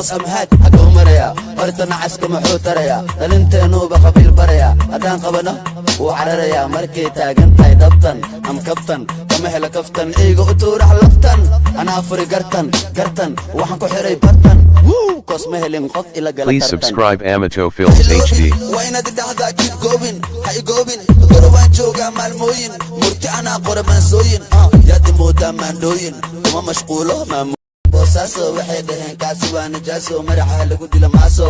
أمهات حقو مريا ورتنا عسكم حوتريا دلنتينو بقبيل بريا أدان قبنا وعرريا مركي تاقنتاي دبطن أم كبطن كمهل كفتن إيغو أتورح لفتن أنا أفري قرطن وحنكو حري برطن كوس مهلين قف إلا قلترطن. Please subscribe Amato Films HD. وإنا ددهدا كيب قوبين هاي قوبين قربان جوغا مالموين مرتي أنا قربان سوين يادي مودا ماندوين وما مشغولو ما بوساسو waxay dhaheen kaasi waa najaaso maraxa lagu dilo maaso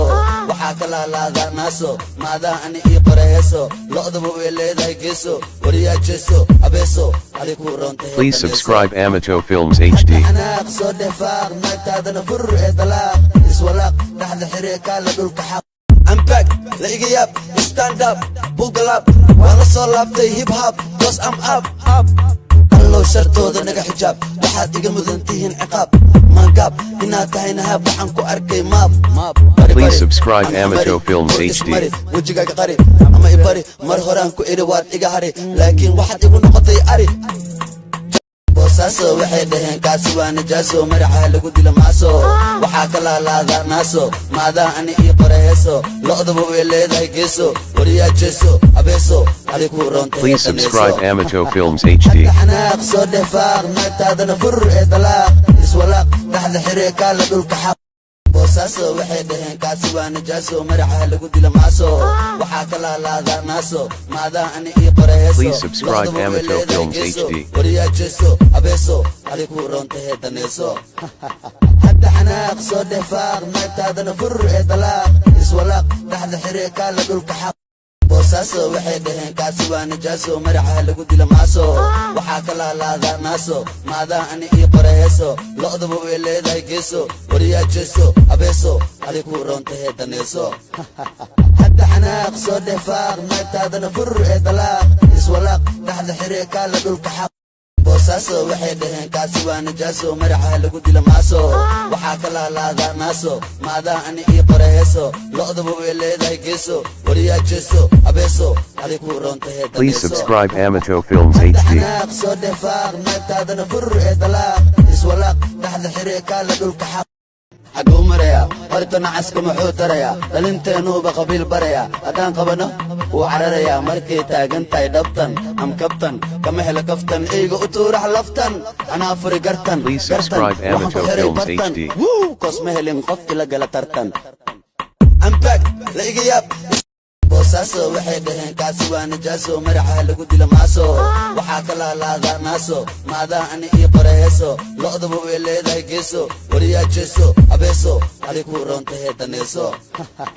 waxa kala laada naaso maada ani ii qoreeso lo'daba way leedahay geeso wariya jeeso abeeso hadi ku roontahay. Please subscribe Amato Films HD. ana soo defaaq maagtaadana fur ee dalaaq iswalaaq dhaxda xiriirka la dhulka xaq I'm back la iga yaab stand up bugle up wala soo laabtay hip hop cause I'm up allo shartooda naga xijaab waxaad iga mudantihiin ciqaab maangaab inaad tahayna haab waxaan ku arkay maab. Please subscribe Amato Films HD. wejigaaga qari ama ibari mar horaan ku iri waad iga hari laakiin waxaad igu noqotay ari boosaasoo waxay dhaheen kaasi waa najaaso maraxa lagu dilo maaso waxaa kala laada naaso maadaa ani ii qoreeso lo'daba way leedahay geeso wariya jeeso abeeso hadi ku roontahay. Please subscribe Amato Films HD. xanaaq soo defaaq maagtaadana fur ee dalaaq iswalaaq dhaxda xiriirka la dhulka xaq boosaasoo waxay dhaheen kaasi waa najaaso maraxa lagu dilo maaso waxaa kala laada naaso maadaa ani ii qoreeso. Please subscribe Amato Films HD. wariya jeeso abeeso hadi ku roontahay daneeso hadda xanaaq soo defaaq maagtaadana fur ee dalaaq iswalaaq dhaxda xiriirka la dhulka xaq boosaasoo waxay dhaheen kaasi waa najaaso maraxa lagu dilo maaso waxaa kala laada naaso maadaa ani ii qoreeso lo'daba way leedahay geeso wariya jeeso abeeso hadi ku roontahay daneeso hadda xanaaq soo defaaq maagtaadana fur ee dalaaq iswalaaq dhaxda xiriirka la dhulka xaq boosaasoo waxay dhaheen kaasi waa najaaso maraxa lagu dilo maaso waxaa kala laada naaso maadaa ani ii qoreeso lo'daba way leedahay geeso wariya jeeso abeeso hadi ku roontahay daneeso. Please subscribe Amato Films HD. xanaaq soo defaaq maagtaadana fur ee dalaaq iswalaaq dhaxda xiriirka la dhulka xaq حقو مريا ورتنا عسكم حوتريا دلنتينو بقبيل بريا أدان قبنا وعرريا مركي تاقنتاي دبطن أم كبطن كمهل كفتن إيغو أتورح لفتن أنا أفري قرطن Please subscribe Amato Films HD. كوس مهلين قف إلا قلترطن I'm back لا إيغي ياب boosaasoo waxay dhaheen kaasi waa najaaso maraxa lagu dilo maaso waxaa kala laada naaso maadaa ani ii qoreeso lo'daba way leedahay geeso wariya jeeso abeeso hadi ku roontahay daneeso.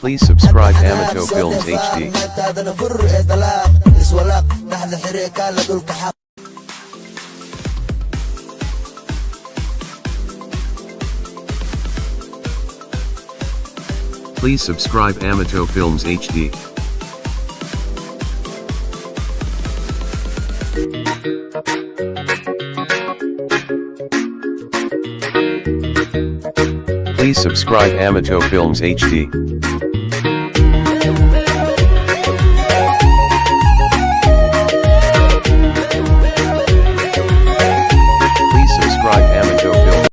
Please subscribe Amato Films HD. maagtaadana fur ee dalaaq iswalaaq dhaxda xiriirka la dhulka xaq Please subscribe Amato Films HD. Please subscribe Amato Films HD.